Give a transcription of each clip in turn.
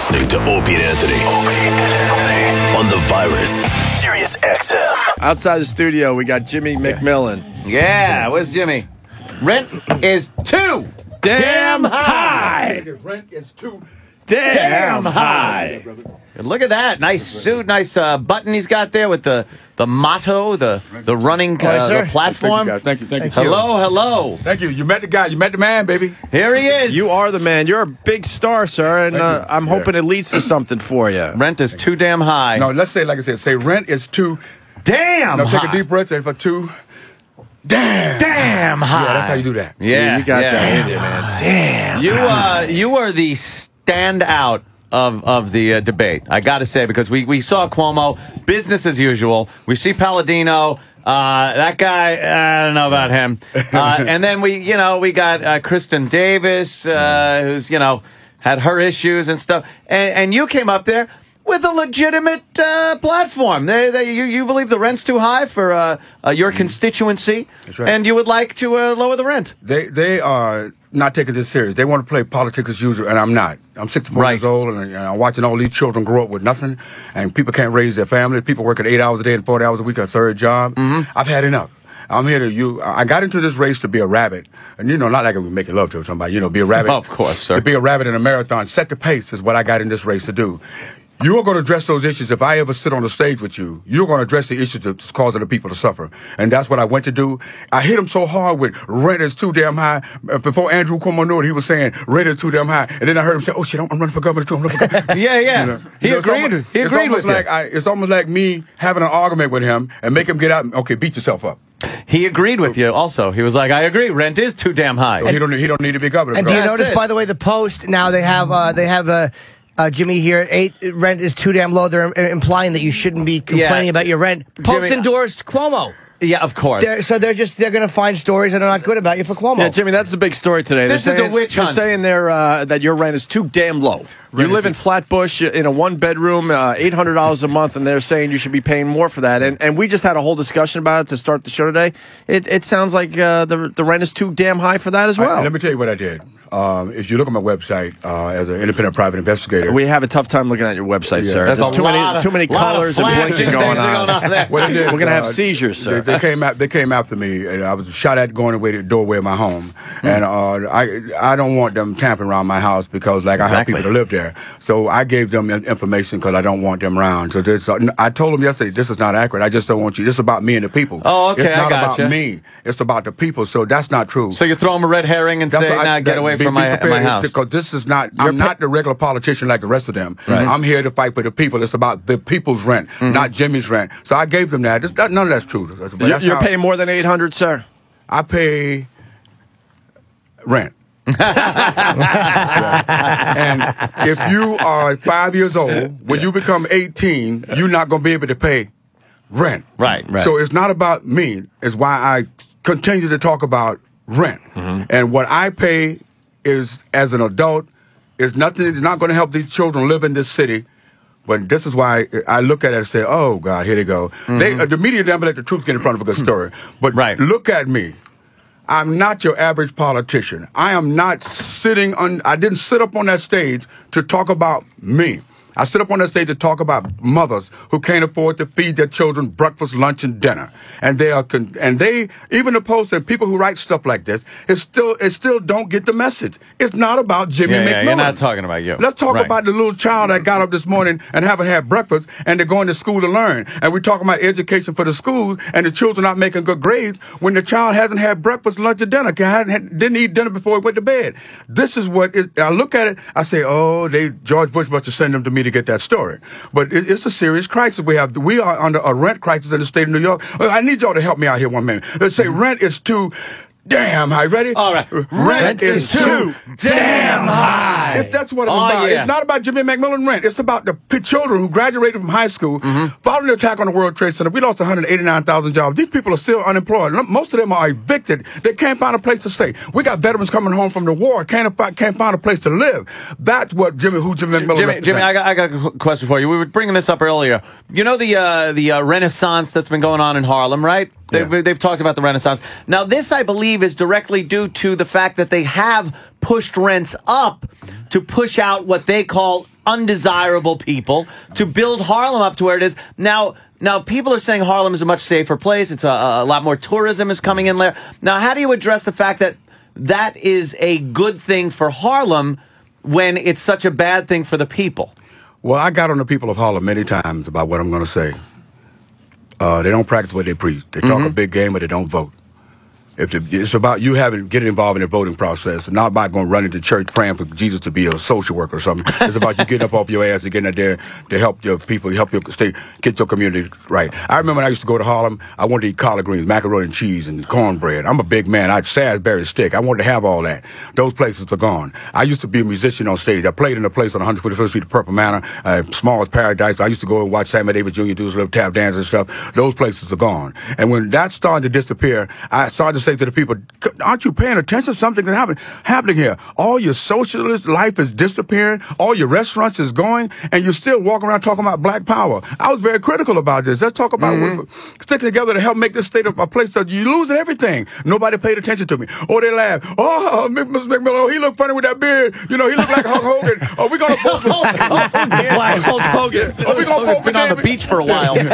listening to Opie and Anthony. On the virus, Sirius-XM. Outside the studio, we got Jimmy McMillan. Yeah, where's Jimmy? Rent is too damn high. Rent is too damn high. Look at that. Nice suit, nice button he's got there with the motto, the running the platform. Thank you. Hello. Thank you. You met the guy. You met the man, baby. Here he is. You are the man. You're a big star, sir, and I'm hoping it leads to something for you. Rent is too damn high. No, let's say, like I said, say rent is too damn high. Now take a deep breath, say for too damn high. Yeah, that's how you do that. Yeah, see, you got that in you, man. Damn. You were the standout of the debate, I got to say, because we saw Cuomo, business as usual. We see Palladino, that guy, I don't know about him. And then we got Kristen Davis, who's, had her issues and stuff. And you came up there with a legitimate platform. You believe the rent's too high for your constituency, That's right. and you would like to lower the rent. They are not taking this serious. They want to play politics as usual, and I'm not. I'm 64 years old, and I'm watching all these children grow up with nothing, and people can't raise their family. People working 8 hours a day and 40 hours a week, a third job. I've had enough. I'm here to I got into this race to be a rabbit, and not like I'm making love to somebody. Be a rabbit. Of course, sir. To be a rabbit in a marathon, set the pace is what I got in this race to do. You're going to address those issues. If I ever sit on the stage with you, you're going to address the issues that's causing the people to suffer. And that's what I went to do. I hit him so hard with rent is too damn high. Before Andrew Cuomo knew it, he was saying rent is too damn high. And then I heard him say, oh, shit, I'm running for governor, too. I'm running for governor. Yeah. He agreed. He agreed with you. It's almost like me having an argument with him and make him get out and, okay, beat yourself up. He agreed with you also. He was like, I agree, rent is too damn high. So he don't need to be governor. And do you notice, by the way, the Post, now they have Jimmy here, rent is too damn low. They're implying that you shouldn't be complaining about your rent. Post endorsed Cuomo. Yeah, of course. So they're going to find stories that are not good about you for Cuomo. Yeah, Jimmy, that's the big story today. This is a witch hunt. They're saying that your rent is too damn low. You live in Flatbush in a one-bedroom, $800 a month, and they're saying you should be paying more for that. And we just had a whole discussion about it to start the show today. It sounds like the rent is too damn high for that as well. Let me tell you what I did. If you look at my website as an independent private investigator, we have a tough time looking at your website, sir. There's too many colors and blinking going on. We're gonna have seizures, sir. They came after me, and I was shot at going away to the doorway of my home, and I don't want them tampering around my house because I have people to live there. So I gave them information because I don't want them around. So I told them yesterday, this is not accurate. I just don't want you. This is about me and the people. Oh, okay, it's not about me. It's about the people. So that's not true. So you throw them a red herring and say, "Now get away from my house." Because this is not. I'm not the regular politician like the rest of them. Right. I'm here to fight for the people. It's about the people's rent, not Jimmy's rent. So I gave them that. None of that's true. But you're paying more than $800, sir. I pay rent. And if you are 5 years old, when you become 18, you're not going to be able to pay rent. Right. So it's not about me. It's why I continue to talk about rent. And what I pay is, as an adult, is nothing. It's not going to help these children live in this city. But this is why I look at it and say, oh, God, here they go. The media never let the truth get in front of a good story. But look at me. I'm not your average politician. I am not I didn't sit up on that stage to talk about me. I sit up on that stage to talk about mothers who can't afford to feed their children breakfast, lunch, and dinner. And they even the Post and people who write stuff like this, it still don't get the message. It's not about Jimmy McMillan. You're not talking about you. Let's talk about the little child that got up this morning and haven't had breakfast, and they're going to school to learn. And we're talking about education for the schools, and the children not making good grades when the child hasn't had breakfast, lunch, or dinner, didn't eat dinner before he went to bed. This is what I look at it. I say, oh, George Bush must have sent them to me to get that story. But it's a serious crisis we have. We are under a rent crisis in the state of New York. I need y'all to help me out here 1 minute. Let's say rent is too damn high. Ready? All right. Rent is too damn high. That's what it's about. Yeah. It's not about Jimmy McMillan rent. It's about the children who graduated from high school following the attack on the World Trade Center. We lost 189,000 jobs. These people are still unemployed. Most of them are evicted. They can't find a place to stay. We got veterans coming home from the war, can't find a place to live. That's what Jimmy McMillan represents. Jimmy, I got a question for you. We were bringing this up earlier. You know the Renaissance that's been going on in Harlem, right? They've talked about the Renaissance. Now, this, I believe, is directly due to the fact that they have pushed rents up to push out what they call undesirable people to build Harlem up to where it is now. Now, people are saying Harlem is a much safer place. It's a lot more tourism is coming in there. Now, how do you address the fact that that is a good thing for Harlem when it's such a bad thing for the people? Well, I got on the people of Harlem many times about what I'm going to say. They don't practice what they preach. They talk a big game, but they don't vote. It's about you getting involved in the voting process, not about going running to church praying for Jesus to be a social worker or something. It's about you getting up off your ass and getting out there to help your people, help your state, get your community right. I remember when I used to go to Harlem, I wanted to eat collard greens, macaroni and cheese, and cornbread. I'm a big man. I had Salisbury steak. I wanted to have all that. Those places are gone. I used to be a musician on stage. I played in a place on 121st Street, Purple Manor, small as Paradise. I used to go and watch Sammy Davis Jr. do his little tap dance and stuff. Those places are gone. And when that started to disappear, I started to say to the people, aren't you paying attention? Something is happening here. All your socialist life is disappearing. All your restaurants is going, and you're still walking around talking about black power. I was very critical about this. Let's talk about sticking together to help make this state a place that you lose everything. Nobody paid attention to me. Oh, they laughed. Oh, Mr. McMillan, oh, he looked funny with that beard. You know, he looked like Hulk Hogan. Oh, we're gonna vote for Black Hulk Hogan. Oh, we're gonna vote for been on the beach for a while. Oh, we're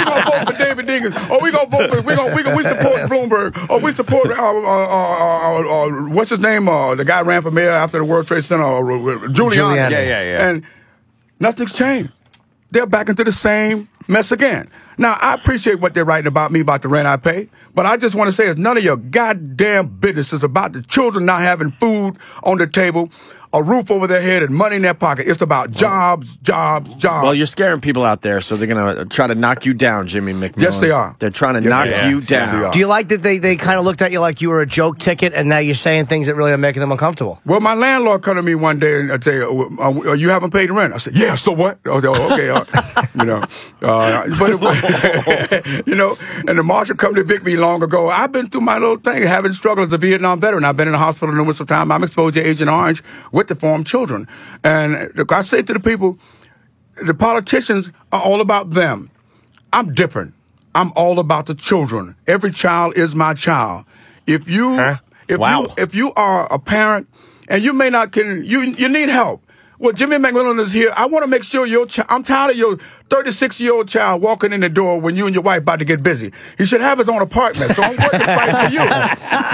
gonna vote for David Dinkins. Oh, we're gonna vote for we support Bloomberg. Oh, we support what's his name? The guy ran for mayor after the World Trade Center, Giuliani. Yeah. And nothing's changed. They're back into the same mess again. Now, I appreciate what they're writing about me about the rent I pay, but I just want to say it's none of your goddamn business. It's about the children not having food on the table, a roof over their head, and money in their pocket. It's about jobs, jobs, jobs. Well, you're scaring people out there, so they're going to try to knock you down, Jimmy McMillan. Yes, they are. They're trying to knock you down. Yes, do you like that they kind of looked at you like you were a joke ticket, and now you're saying things that really are making them uncomfortable? Well, my landlord come to me one day and say, you haven't paid the rent. I said, yeah, so what? Okay, you know. You know, and the marshal come to evict me long ago. I've been through my little thing, having struggled as a Vietnam veteran. I've been in the hospital numerous times. I'm exposed to Agent Orange with deformed children. And I say to the people, the politicians are all about them. I'm different. I'm all about the children. Every child is my child. If you are a parent and you may not you need help. Well, Jimmy McMillan is here. I want to make sure I'm tired of your 36-year-old child walking in the door when you and your wife about to get busy. He should have his own apartment, so I'm working fighting for you.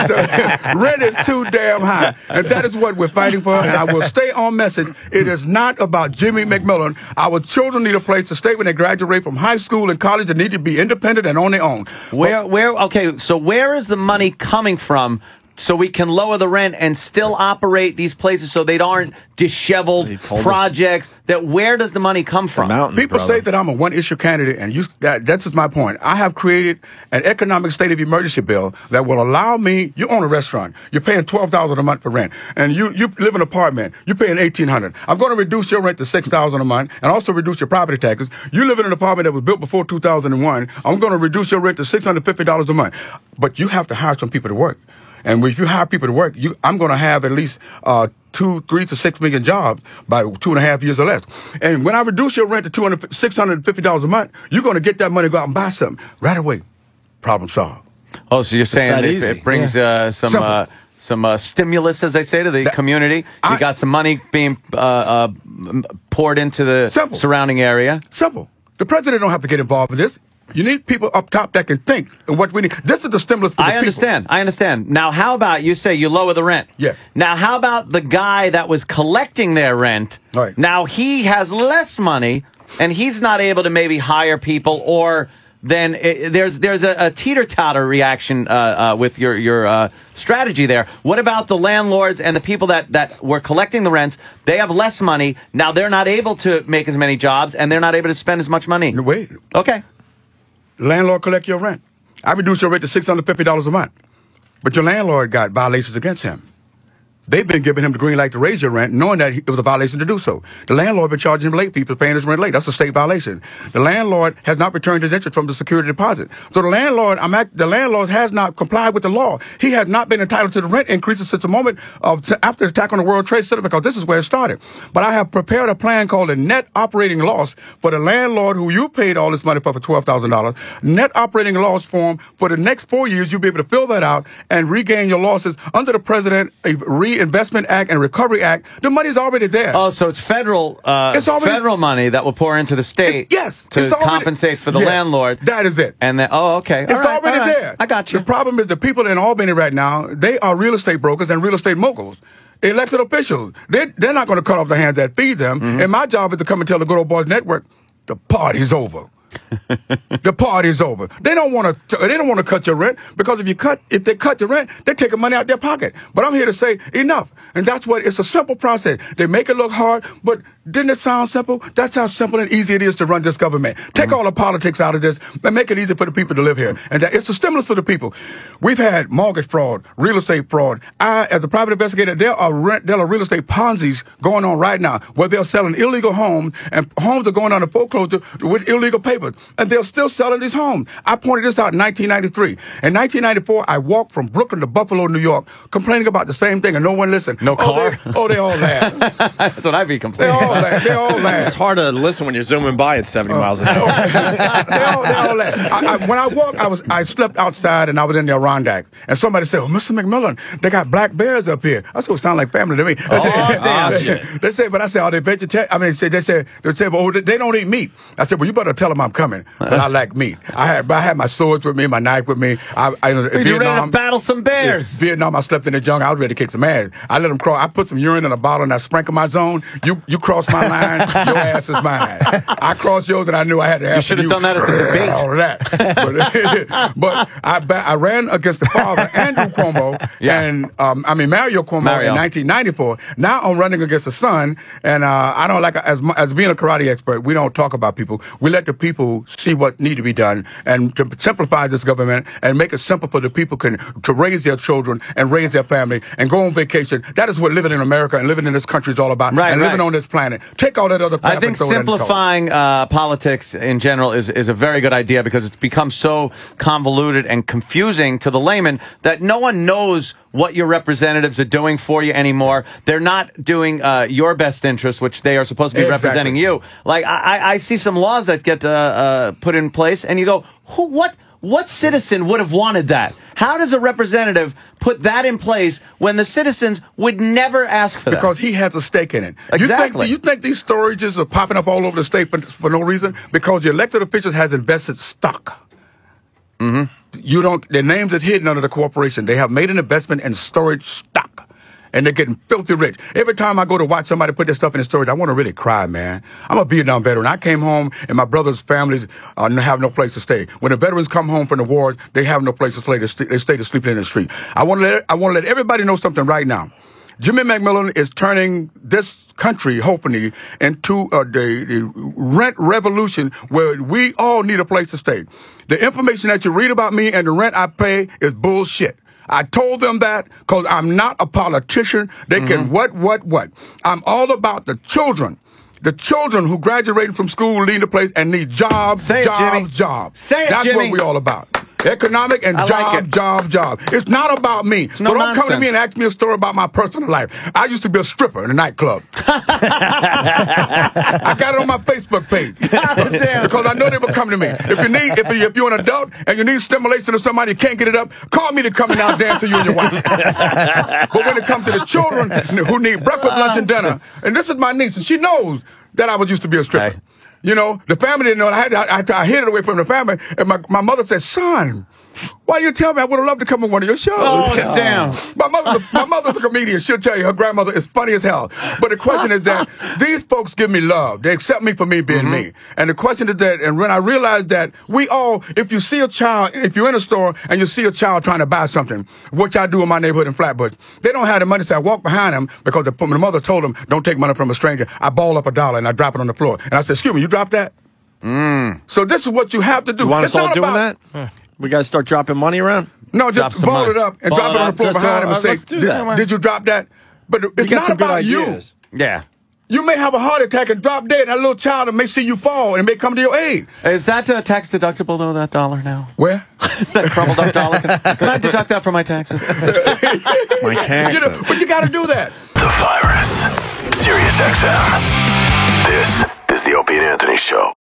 The rent is too damn high, and that is what we're fighting for, and I will stay on message. It is not about Jimmy McMillan. Our children need a place to stay when they graduate from high school and college. They need to be independent and on their own. Okay, so where is the money coming from so we can lower the rent and still operate these places so they aren't disheveled projects? Where does the money come from? People say that I'm a one-issue candidate, and that's just my point. I have created an economic state of emergency bill that will allow me. You own a restaurant. You're paying $12,000 a month for rent, and you live in an apartment. You're paying $1,800. I'm going to reduce your rent to $6,000 a month, and also reduce your property taxes. You live in an apartment that was built before 2001. I'm going to reduce your rent to $650 a month, but you have to hire some people to work. And if you hire people to work, I'm going to have at least 3 to 6 million jobs by 2.5 years or less. And when I reduce your rent to $650 a month, you're going to get that money, go out and buy something right away. Problem solved. Oh, so you're saying it brings some stimulus, as they say, to the community. You got some money being poured into the surrounding area. Simple. The president don't have to get involved in this. You need people up top that can think and what we need. This is the stimulus for the people. I understand. Now, how about you say you lower the rent? Yeah. Now, how about the guy that was collecting their rent? Right. Now, he has less money, and he's not able to maybe hire people, or then there's a teeter-totter reaction with your strategy there. What about the landlords and the people that were collecting the rents? They have less money. Now, they're not able to make as many jobs, and they're not able to spend as much money. No, wait. Okay. Landlord collect your rent. I reduced your rent to $650 a month. But your landlord got violations against him. They've been giving him the green light to raise your rent, knowing that it was a violation to do so. The landlord been charging him late fees for paying his rent late. That's a state violation. The landlord has not returned his interest from the security deposit. So the landlord has not complied with the law. He has not been entitled to the rent increases since the moment after the attack on the World Trade Center, because this is where it started. But I have prepared a plan called a net operating loss for the landlord who you paid all this money for $12,000. Net operating loss form for the next 4 years. You'll be able to fill that out and regain your losses under the president. Guarantee Investment Act and Recovery Act, the money's already there. Oh, so it's federal federal money that will pour into the state to compensate for the landlord. That is it. And then, okay. It's already there. I got you. The problem is the people in Albany right now, they are real estate brokers and real estate moguls. Elected officials, they're not going to cut off the hands that feed them. And my job is to come and tell the Good Old Boys Network, the party's over. The party's over. They don't want to cut your rent, because if they cut your rent, they're taking money out their pocket. But I'm here to say enough. And that's what, it's a simple process. They make it look hard, but didn't it sound simple? That's how simple and easy it is to run this government. Take all the politics out of this and make it easy for the people to live here. And it's a stimulus for the people. We've had mortgage fraud, real estate fraud. As a private investigator, there are real estate Ponzi's going on right now, where they're selling illegal homes, and homes are going under foreclosure with illegal papers. And they're still selling these homes. I pointed this out in 1993. In 1994, I walked from Brooklyn to Buffalo, New York, complaining about the same thing, and no one listened. No car? They all laugh. That's what I'd be complaining. They all laugh. It's hard to listen when you're zooming by at 70 miles an hour. They all laugh. When I walked, I slept outside, and I was in the Adirondacks. And somebody said, "Oh, Mr. McMillan, they got black bears up here." That's what sound like family to me. They said, but I said, "Are they vegetarian?" I mean, they said, "Oh, they don't eat meat." I said, "Well, you better tell them I'm coming, but I like meat." I had my swords with me, my knife with me. You ready to battle some bears? Vietnam, I slept in the jungle. I was ready to kick some ass. I let them cross. I put some urine in a bottle and I sprinkled my zone. You cross my line, your ass is mine. I crossed yours and I knew I had to answer. You should have done that at the debate. All of that. But I ran against the father, Andrew Cuomo, and Mario Cuomo in 1994. Now I'm running against the son, and I don't like, as being a karate expert, we don't talk about people. We let the people see what need to be done, and to simplify this government and make it simple for the people to raise their children and raise their family and go on vacation. That is what living in America and living in this country is all about. Living on this planet. Take all that other crap. I think simplifying politics in general is a very good idea, because it's become so convoluted and confusing to the layman that no one knows what your representatives are doing for you anymore. They're not doing your best interest, which they are supposed to be representing you. Like, I see some laws that get put in place, and you go, what citizen would have wanted that? How does a representative put that in place when the citizens would never ask for that? Because he has a stake in it. Exactly. You think these storages are popping up all over the state for no reason? Because the elected officials has invested stock. Their names are hidden under the corporation. They have made an investment in storage stock. And they're getting filthy rich. Every time I go to watch somebody put their stuff in the storage, I want to really cry, man. I'm a Vietnam veteran. I came home, and my brother's families have no place to stay. When the veterans come home from the war, they have no place to stay. They stay to sleep in the street. I want to let everybody know something right now. Jimmy McMillan is turning this country, hopefully, into the rent revolution, where we all need a place to stay. The information that you read about me and the rent I pay is bullshit. I told them that because I'm not a politician. They can what. I'm all about the children. The children who graduating from school, leaving the place, and need jobs, jobs. Say it, That's Jimmy. what we all about. Economic and job. It's not about me. No Don't nonsense. come to me and ask me a story about my personal life. I used to be a stripper in a nightclub. I got it on my Facebook page. Because I know they would come to me. If you're an adult and you need stimulation or somebody you can't get it up, call me to come and I'll dance to you and your wife. But when it comes to the children who need breakfast, lunch, and dinner, and this is my niece, and she knows that I used to be a stripper. Okay. You know, the family didn't know. I hid it away from the family. And my mother said, "Son, why you tell me? I would have loved to come on one of your shows." Oh, damn. My mother's a comedian. She'll tell you her grandmother is funny as hell. But the question is that these folks give me love. They accept me for me being me. And the question is that, and when I realized that we all, if you see a child, if you're in a store and you see a child trying to buy something, which I do in my neighborhood in Flatbush, they don't have the money, so I walk behind them because the mother told them, "Don't take money from a stranger." I ball up $1 and I drop it on the floor. And I said, "Excuse me, you dropped that?" So this is what you have to do. You want us all doing that? We got to start dropping money around? No, just ball it up and drop it on the floor behind him and say, did you drop that? But it's not about you. Yeah. You may have a heart attack and drop dead, and that little child may see you fall and may come to your aid. Is that tax deductible, though, that dollar now? Where? That crumbled up dollar? Can I deduct that from my taxes? My taxes. But you got to do that. The Virus. Sirius-XM. This is the Opie and Anthony Show.